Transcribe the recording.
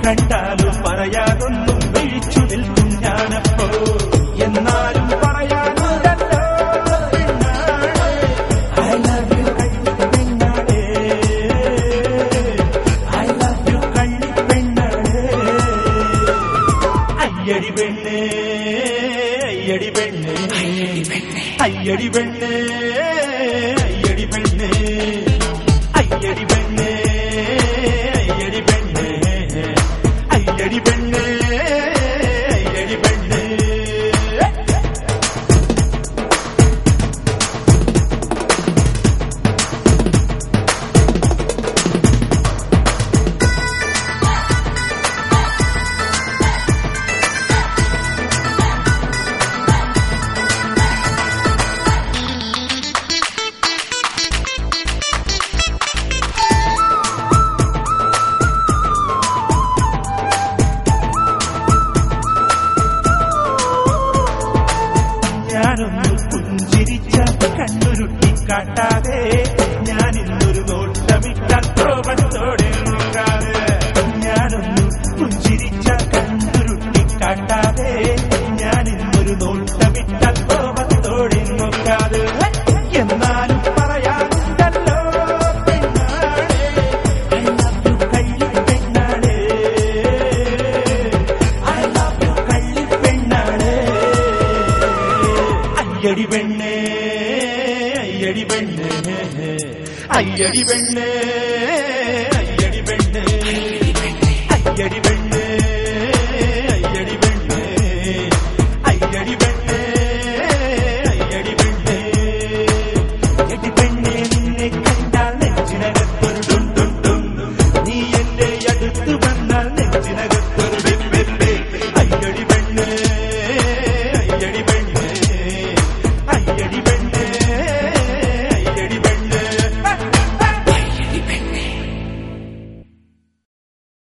കണ്ടാലും പറയാതൊന്നും വിളിച്ചു നിൽക്കും ഞാനപ്പോ. എന്നാലും പറയാനുണ്ടല്ലോ പെണ്ണാളെ, I love you കള്ളിപ്പെണ്ണാളെ, I love you കള്ളിപ്പെണ്ണാളെ. അയ്യടി പെണ്ണേ അയ്യടി പെണ്ണേ അയ്യടി പെണ്ണേ അയ്യടി പെണ്ണേ അയ്യടി പെണ്ണേ അയ്യടി പെണ്ണേ അയ്യടി പെണ്ണേ അയ്യടി പെണ്ണേ. ഞാനൊന്ന് പുഞ്ചിരിച്ച കണ്ണുരുട്ടി കാട്ടാതെ, ഞാനിന്നൊരു നോട്ടമിട്ടാൽ കോപത്തോടെ നോക്കാതെ. ഞാനൊന്ന് പുഞ്ചിരിച്ച കണ്ണുരുട്ടി കാട്ടാതെ, ഞാനിന്നൊരു നോട്ടമിട്ടാൽ കോപത്തോടെ നോക്കാതെ. എന്നാലും പറയാനുണ്ടല്ലോ പെണ്ണാളെ, I love you കള്ളിപ്പെണ്ണാളെ, I love you കള്ളിപ്പെണ്ണാളെ. അയ്യടി പെണ്ണേ അയ്യടി പെണ്ണേ അയ്യടി പെണ്ണേ അയ്യടി പെണ്ണേ അയ്യടി പെണ്ണേ.